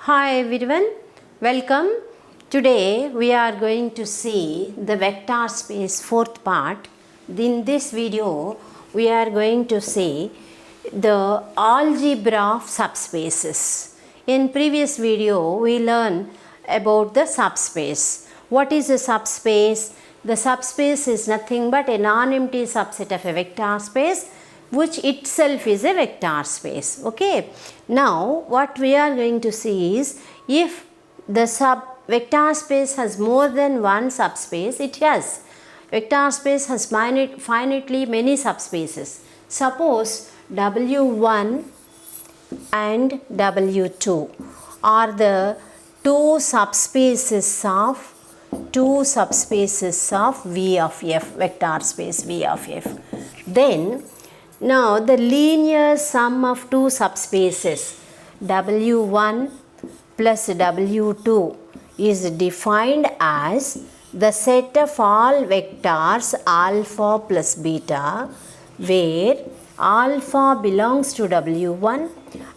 Hi everyone, welcome. Today we are going to see the vector space fourth part. In this video we are going to see the algebra of subspaces. In previous video we learned about the subspace. What is a subspace? The subspace is nothing but a non-empty subset of a vector space which itself is a vector space. Okay. Now what we are going to see is if the vector space has more than one subspace, it has. Vector space has finitely many subspaces. Suppose W1 and W2 are the two subspaces of V of F, vector space V of F. Then now the linear sum of two subspaces W1 plus W2 is defined as the set of all vectors alpha plus beta where alpha belongs to W1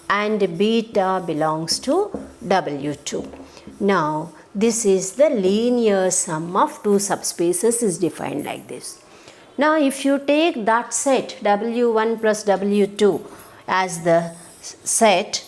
and beta belongs to W2. Now this is the linear sum of two subspaces is defined like this. Now if you take that set W1 plus W2 as the set,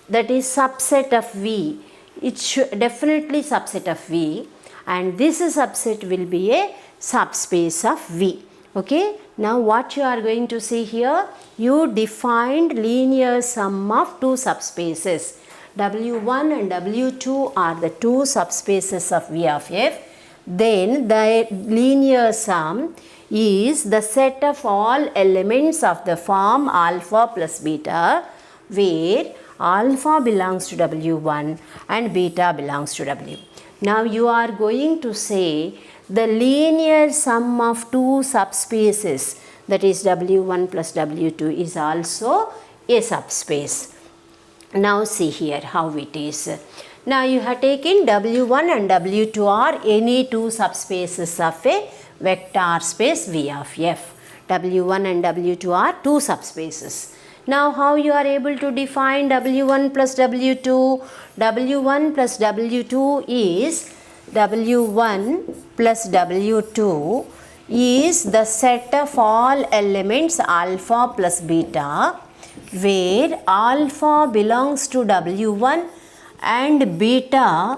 that is subset of V, it should definitely subset of V, and this subset will be a subspace of V. Okay. Now what you are going to see here, you defined linear sum of two subspaces. W1 and W2 are the two subspaces of V of F. Then the linear sum is the set of all elements of the form alpha plus beta where alpha belongs to W1 and beta belongs to W. Now you are going to say the linear sum of two subspaces, that is W1 plus W2, is also a subspace. Now see here how it is. Now you have taken W1 and W2 are any two subspaces of a vector space V of F. W1 and W2 are two subspaces. Now how you are able to define W1 plus W2? W1 plus W2 is W1 plus W2 is the set of all elements alpha plus beta where alpha belongs to W1 and beta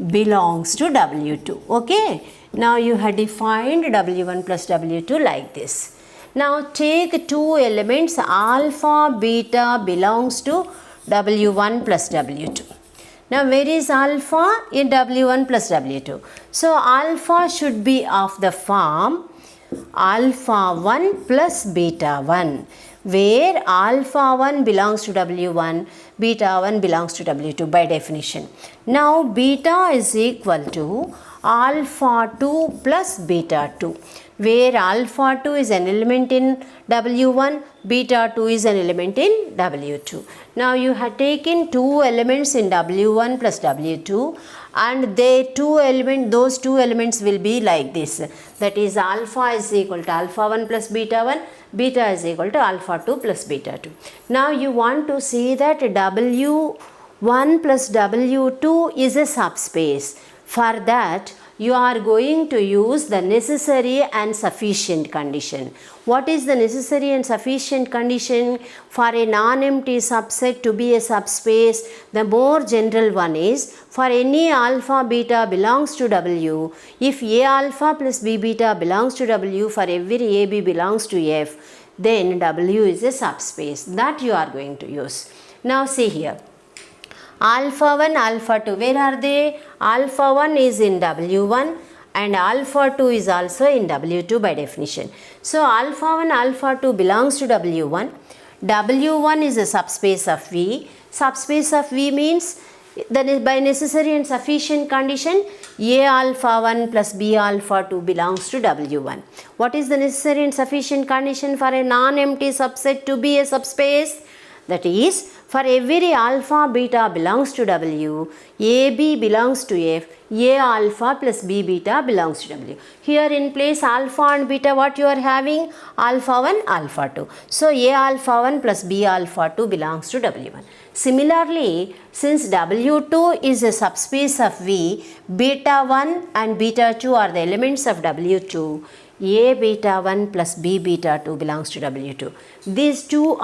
belongs to W2. Okay. Now you have defined W1 plus W2 like this. Now take two elements alpha, beta belongs to W1 plus W2. Now where is alpha? In W1 plus W2. So alpha should be of the form alpha 1 plus beta 1 where alpha 1 belongs to W1, beta 1 belongs to W2 by definition. Now beta is equal to alpha 2 plus beta 2 where alpha 2 is an element in W1, beta 2 is an element in W2. Now you have taken two elements in W1 plus W2 and those two elements will be like this, that is alpha is equal to alpha 1 plus beta 1, beta is equal to alpha 2 plus beta 2. Now you want to see that W1 plus W2 is a subspace. For that you are going to use the necessary and sufficient condition. What is the necessary and sufficient condition for a non-empty subset to be a subspace? The more general one is for any alpha beta belongs to W, if A alpha plus B beta belongs to W, for every AB belongs to F, then W is a subspace. That you are going to use. Now see here. Alpha 1, alpha 2, where are they? Alpha 1 is in W1 and alpha 2 is also in W2 by definition. So alpha 1, alpha 2 belongs to W1. W1 is a subspace of V. Subspace of V means that by necessary and sufficient condition A alpha 1 plus B alpha 2 belongs to W1. What is the necessary and sufficient condition for a non-empty subset to be a subspace? That is, for every alpha beta belongs to W, AB belongs to F, A alpha plus B beta belongs to W. Here in place alpha and beta, what you are having? Alpha 1, alpha 2. So A alpha 1 plus B alpha 2 belongs to W1. Similarly, since W2 is a subspace of V, beta 1 and beta 2 are the elements of W2. A beta 1 plus B beta 2 belongs to W2. These two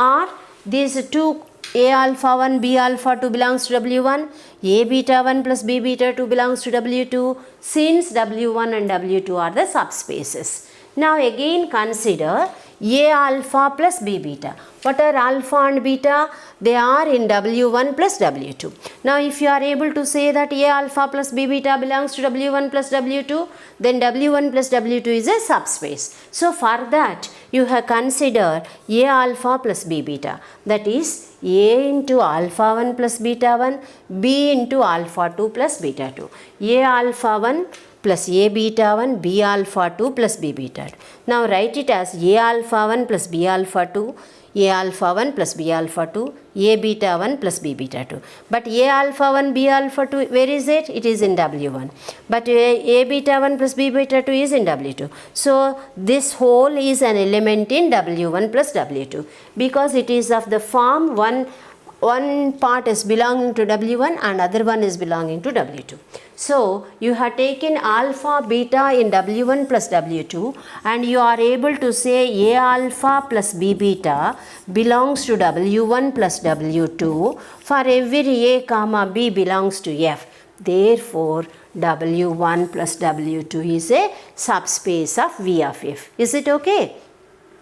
A alpha 1, B alpha 2 belongs to W1. A beta 1 plus B beta 2 belongs to W2, since W1 and W2 are the subspaces. Now again consider A alpha plus B beta. What are alpha and beta? They are in W1 plus W2. Now if you are able to say that A alpha plus B beta belongs to W1 plus W2, then W1 plus W2 is a subspace. So for that you have considered A alpha plus B beta, that is A into alpha 1 plus beta 1, B into alpha 2 plus beta 2. A alpha 1 plus A beta 1, B alpha 2 plus B beta 2. Now write it as A alpha 1 plus B alpha 2, A alpha 1 plus B alpha 2, A beta 1 plus B beta 2. But A alpha 1, B alpha 2, where is it? It is in W1. But A beta 1 plus B beta 2 is in W2. So this whole is an element in W1 plus W2, because it is of the form one part is belonging to W1 and other one is belonging to W2. So you have taken alpha beta in W1 plus W2 and you are able to say A alpha plus B beta belongs to W1 plus W2 for every A comma B belongs to F. Therefore W1 plus W2 is a subspace of V of F. Is it okay?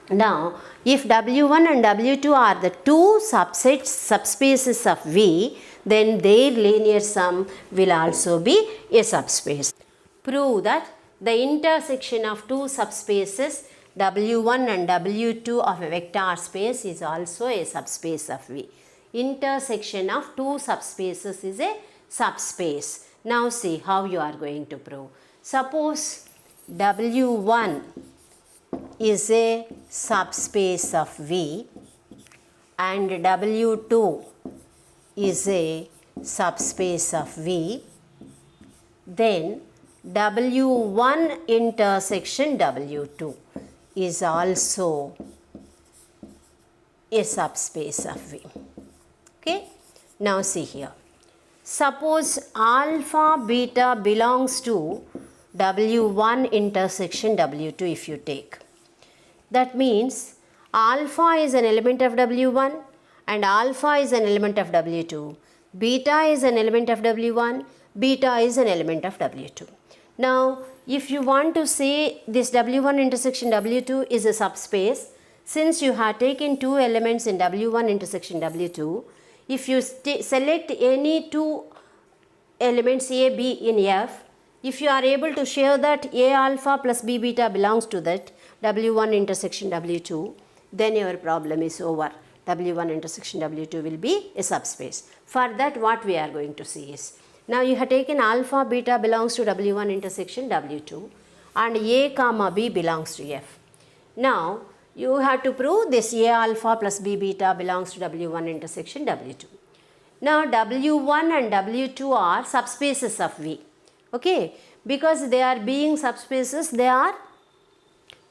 Now, if W1 and W2 are the two subspaces of V, then their linear sum will also be a subspace. Prove that the intersection of two subspaces W1 and W2 of a vector space is also a subspace of V. Intersection of two subspaces is a subspace. Now see how you are going to prove. Suppose W1 is a subspace of V and W2 is a subspace of V, then W1 intersection W2 is also a subspace of V. Okay? Now see here. Suppose alpha beta belongs to W1 intersection W2 if you take. That means alpha is an element of W1 and alpha is an element of W2. Beta is an element of W1, beta is an element of W2. Now, if you want to say this W1 intersection W2 is a subspace, since you have taken two elements in W1 intersection W2, if you select any two elements A, B in F, if you are able to show that A alpha plus B beta belongs to that W1 intersection W2, then your problem is over. W1 intersection W2 will be a subspace. For that, what we are going to see is, now you have taken alpha beta belongs to W1 intersection W2 and A comma B belongs to F. Now you have to prove this A alpha plus B beta belongs to W1 intersection W2. Now W1 and W2 are subspaces of V. Okay, because they are being subspaces, they are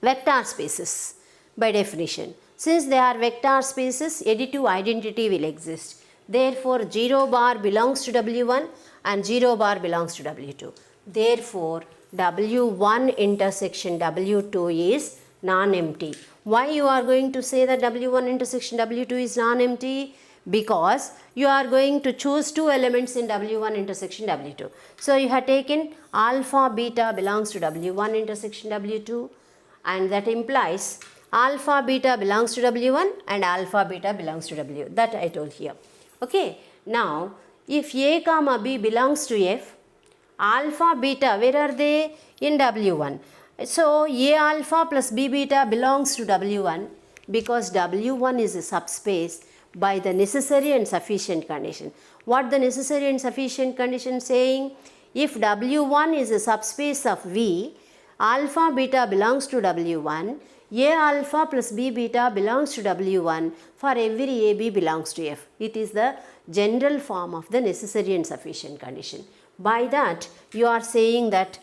vector spaces by definition. Since they are vector spaces, additive identity will exist. Therefore 0 bar belongs to W1 and 0 bar belongs to W2. Therefore W1 intersection W2 is non-empty. Why you are going to say that W1 intersection W2 is non-empty? Because you are going to choose two elements in W1 intersection W2. So you have taken alpha beta belongs to W1 intersection W2, and that implies alpha beta belongs to W1 and alpha beta belongs to W. That I told here. Okay. Now if A comma B belongs to F, alpha beta, where are they? In W1. So A alpha plus B beta belongs to W1 because W1 is a subspace by the necessary and sufficient condition. What the necessary and sufficient condition saying? If W1 is a subspace of V, alpha beta belongs to W1, A alpha plus B beta belongs to W1 for every AB belongs to F. It is the general form of the necessary and sufficient condition. By that you are saying that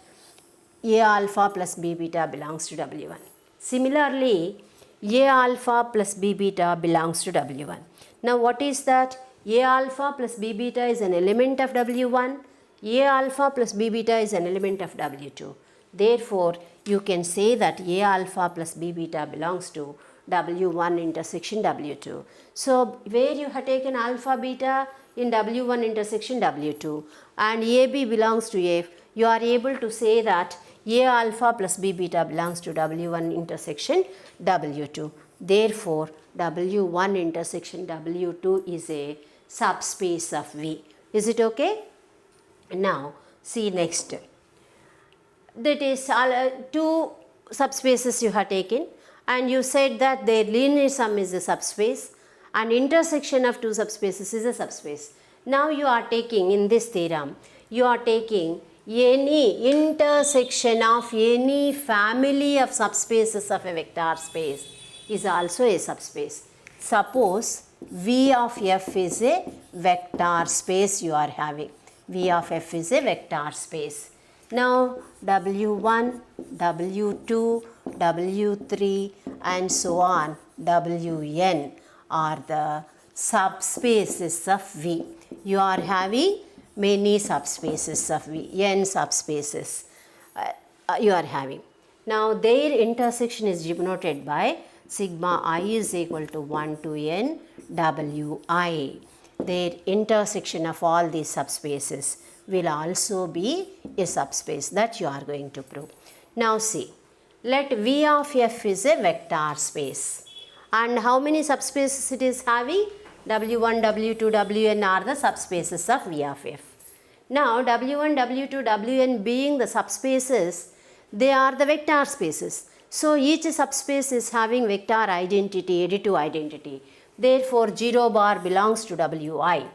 A alpha plus B beta belongs to W1. Similarly, A alpha plus B beta belongs to W1. Now what is that? A alpha plus B beta is an element of W1. A alpha plus B beta is an element of W2. Therefore, you can say that A alpha plus B beta belongs to W1 intersection W2. So, where you have taken alpha beta in W1 intersection W2 and AB belongs to F, you are able to say that A alpha plus B beta belongs to W1 intersection W2. Therefore, W1 intersection W2 is a subspace of V. Is it okay? Now, see next. That is two subspaces you have taken and you said that their linear sum is a subspace and intersection of two subspaces is a subspace. Now you are taking in this theorem, you are taking any intersection of any family of subspaces of a vector space is also a subspace. Suppose V of F is a vector space you are having. V of F is a vector space. Now W1, W2, W3 and so on, Wn are the subspaces of V. You are having many subspaces of V, n subspaces you are having. Now their intersection is denoted by sigma I is equal to 1 to n Wi. Their intersection of all these subspaces will also be a subspace that you are going to prove. Now see, let V of F is a vector space and how many subspaces it is having? W1, W2, Wn are the subspaces of V of F. Now W1, W2, Wn being the subspaces, they are the vector spaces. So each subspace is having vector identity, additive identity. Therefore 0 bar belongs to Wi.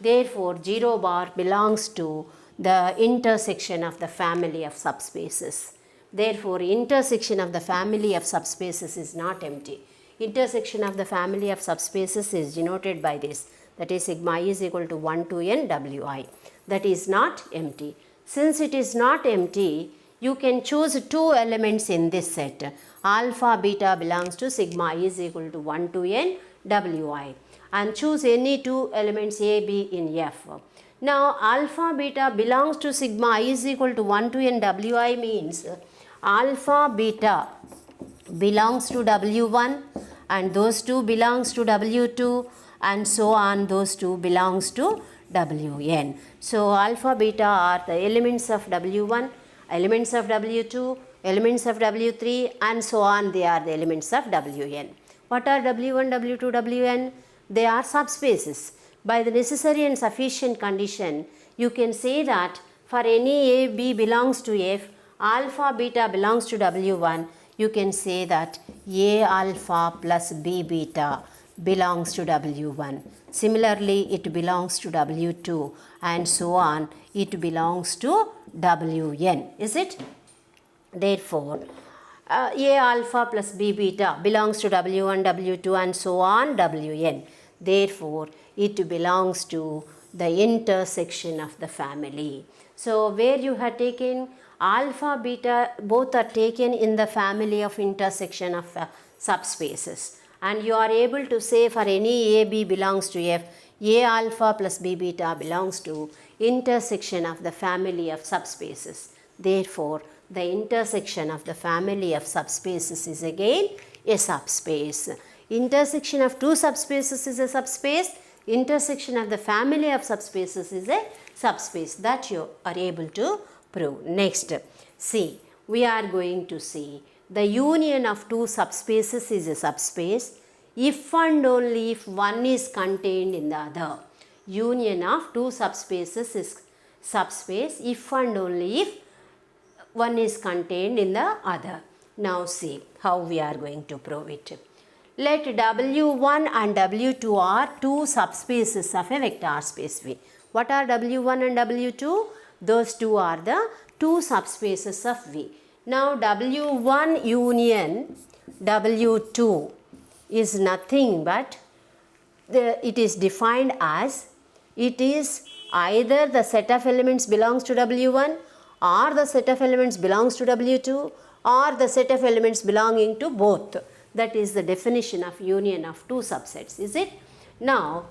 Therefore 0 bar belongs to the intersection of the family of subspaces. Therefore intersection of the family of subspaces is not empty. Intersection of the family of subspaces is denoted by this, that is sigma I is equal to 1 to n Wi. That is not empty. Since it is not empty, you can choose two elements in this set. Alpha beta belongs to sigma I is equal to 1 to n Wi and choose any two elements A, B in F. Now alpha beta belongs to sigma I is equal to 1 to n Wi means alpha beta belongs to W1 and those two belongs to W2 and so on, those two belongs to Wn. So alpha beta are the elements of W1, elements of W2, elements of W3 and so on, they are the elements of Wn. What are W1, W2, Wn? They are subspaces. By the necessary and sufficient condition, you can say that for any A, B belongs to F, alpha beta belongs to W1, you can say that A alpha plus B beta belongs to W1. Similarly, it belongs to W2 and so on, it belongs to Wn. Is it? Therefore, A alpha plus B beta belongs to W1, W2 and so on, Wn. Therefore, it belongs to the intersection of the family. So, where you have taken alpha, beta, both are taken in the family of intersection of subspaces. And you are able to say for any A, B belongs to F, A alpha plus B beta belongs to intersection of the family of subspaces. Therefore, the intersection of the family of subspaces is again a subspace. Intersection of two subspaces is a subspace. Intersection of the family of subspaces is a subspace that you are able to prove. Next, see, we are going to see the union of two subspaces is a subspace if and only if one is contained in the other. Union of two subspaces is subspace if and only if one is contained in the other. Now see how we are going to prove it. Let W1 and W2 are two subspaces of a vector space V. What are W1 and W2? Those two are the two subspaces of V. Now W1 union W2 is nothing but it is defined as it is either the set of elements belongs to W1 or the set of elements belongs to W2 or the set of elements belonging to both. That is the definition of union of two subsets, is it? Now,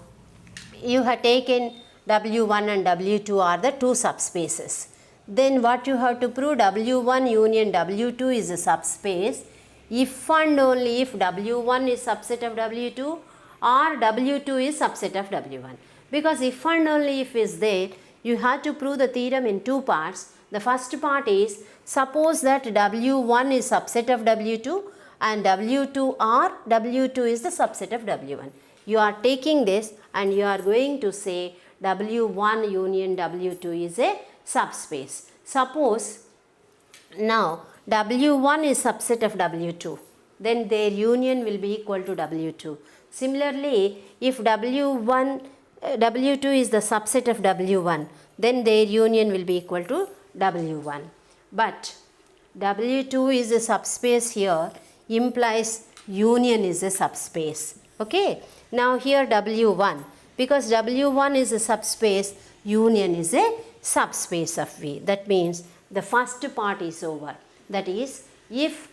you have taken W1 and W2 are the two subspaces. Then what you have to prove, W1 union W2 is a subspace if and only if W1 is subset of W2 or W2 is subset of W1. Because if and only if is there, you have to prove the theorem in two parts. The first part is, suppose that W1 is subset of W2 and W2 or W2 is the subset of W1. You are taking this and you are going to say W1 union W2 is a subspace. Suppose now W1 is subset of W2, then their union will be equal to W2. Similarly, if W2 is the subset of W1, then their union will be equal to W1. But W2 is a subspace here implies union is a subspace. Okay. Now here W1, because W1 is a subspace, union is a subspace of V. That means the first part is over. That is, if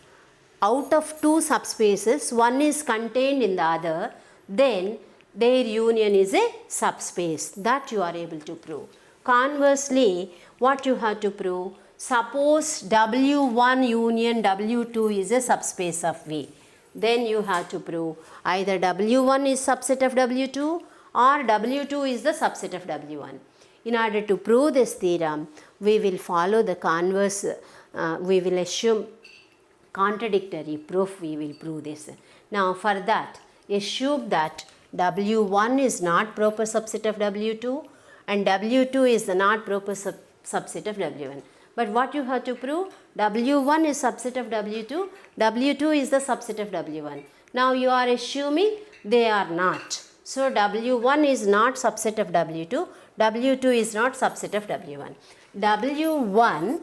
out of two subspaces one is contained in the other, then their union is a subspace. That you are able to prove. Conversely, what you have to prove, suppose W1 union W2 is a subspace of V. Then you have to prove either W1 is subset of W2 or W2 is the subset of W1. In order to prove this theorem, we will follow the converse, we will assume contradictory proof, we will prove this. Now for that, assume that W1 is not proper subset of W2 and W2 is the not proper subset of W1. But what you have to prove, W1 is subset of W2, W2 is the subset of W1. Now you are assuming they are not. So W1 is not subset of W2, W2 is not subset of W1. W1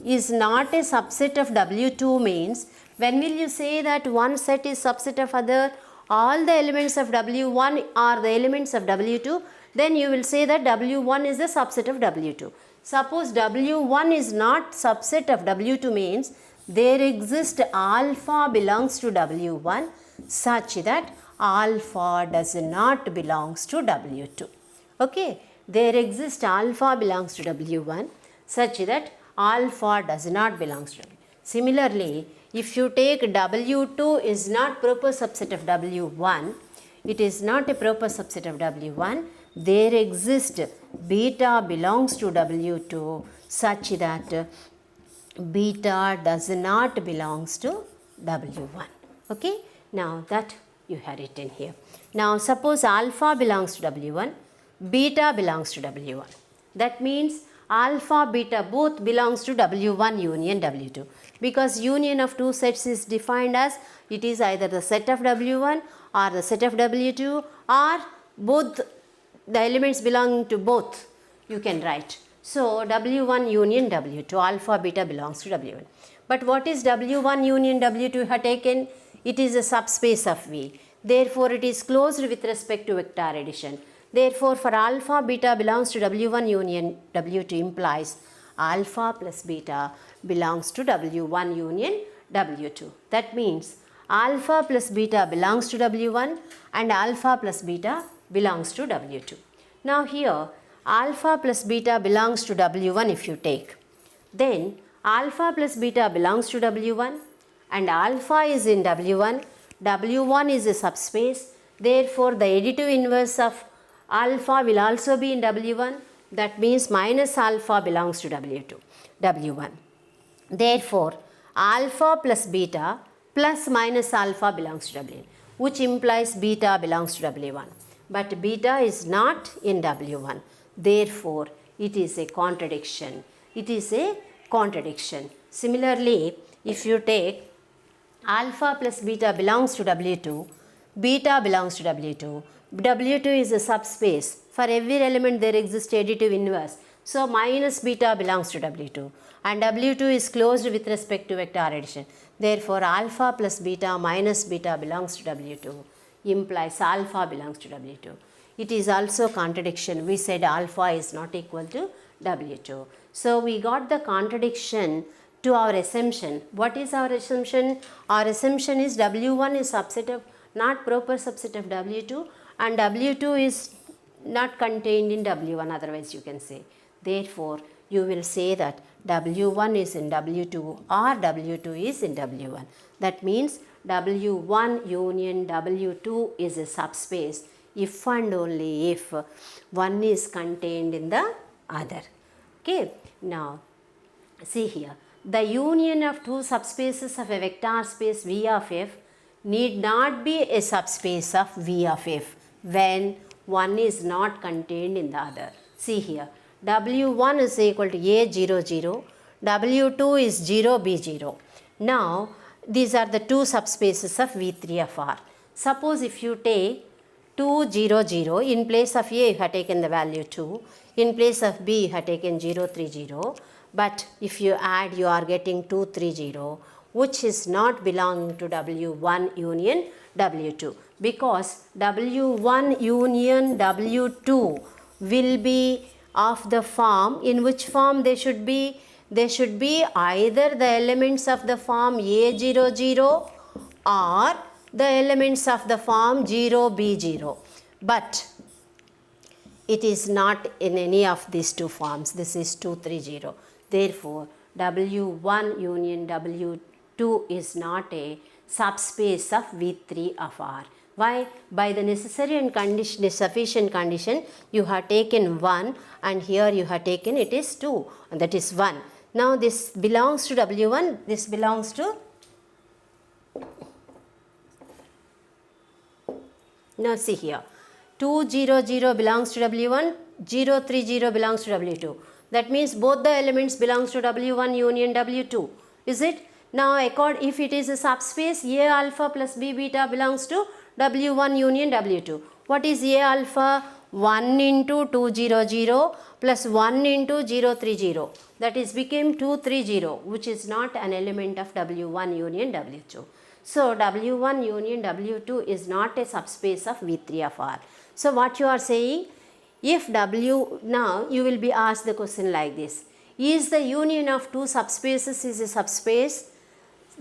is not a subset of W2 means, when will you say that one set is subset of other? All the elements of W1 are the elements of W2, then you will say that W1 is the subset of W2. Suppose W1 is not subset of W2 means there exists alpha belongs to W1 such that alpha does not belongs to W2. Okay, there exists alpha belongs to W1 such that alpha does not belongs to W1. Similarly, if you take W2 is not proper subset of W1, it is not a proper subset of W1, there exists beta belongs to W2 such that beta does not belongs to W1. Okay, now that you have written here. Now suppose alpha belongs to W1, beta belongs to W1. That means alpha, beta both belongs to W1 union W2, because union of two sets is defined as it is either the set of W1 or the set of W2 or both the elements belonging to both, you can write. So W1 union W2, alpha beta belongs to W1. But what is W1 union W2 have taken? It is a subspace of V. Therefore it is closed with respect to vector addition. Therefore for alpha beta belongs to W1 union W2 implies alpha plus beta belongs to W1 union W2. That means alpha plus beta belongs to W1 and alpha plus beta belongs to W2. Now here alpha plus beta belongs to W1 if you take, then alpha plus beta belongs to W1 and alpha is in W1, W1 is a subspace, therefore the additive inverse of alpha will also be in W1, that means minus alpha belongs to W1. Therefore alpha plus beta plus minus alpha belongs to W1, which implies beta belongs to W1. But beta is not in W1. Therefore, it is a contradiction. It is a contradiction. Similarly, if you take alpha plus beta belongs to W2, beta belongs to W2, W2 is a subspace. For every element there exists additive inverse. So, minus beta belongs to W2 and W2 is closed with respect to vector addition. Therefore, alpha plus beta minus beta belongs to W2 implies alpha belongs to W2. It is also contradiction. We said alpha is not equal to W2. So we got the contradiction to our assumption. What is our assumption? Our assumption is W1 is subset of not proper subset of W2 and W2 is not contained in W1, otherwise you can say. Therefore, you will say that W1 is in W2 or W2 is in W1. That means W1 union W2 is a subspace if and only if one is contained in the other. Okay. Now, see here, the union of two subspaces of a vector space V of f need not be a subspace of V of f when one is not contained in the other. See here, W1 is equal to A0, 0, W2 is 0, B0. Now, these are the two subspaces of V3 of R. Suppose if you take 2, 0, 0, in place of A you have taken the value 2, in place of B you have taken 0, 3, 0, but if you add you are getting 2, 3, 0, which is not belonging to W1 union W2, because W1 union W2 will be of the form, in which form they should be? They should be either the elements of the form A0, 0 or the elements of the form 0, B0, but it is not in any of these two forms. This is 2, 3, 0. Therefore, W1 union W2 is not a subspace of V3 of R. Why? By the necessary and sufficient condition, you have taken 1 and here you have taken it is 2, and that is 1. Now, this belongs to W1, this belongs to, now see here, 2, 0, 0 belongs to W1, 0, 3, 0 belongs to W2. That means both the elements belongs to W1 union W2. Is it? Now, if it is a subspace, A alpha plus B beta belongs to W1 union W2. What is A alpha? 1 into 2, 0, 0 plus 1 into 0, 3, 0. That is became 2, 3, 0, which is not an element of W1 union W2. So, W1 union W2 is not a subspace of V3 of R. So, what you are saying? If W, now you will be asked the question like this. Is the union of two subspaces is a subspace?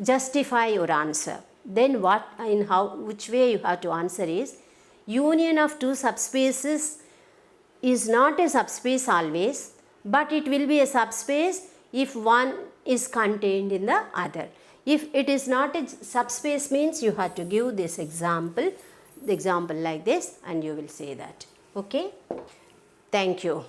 Justify your answer. Then what, which way you have to answer is, union of two subspaces is not a subspace always, but it will be a subspace if one is contained in the other. If it is not a subspace means you have to give this example, the example like this, and you will say that. Okay. Thank you.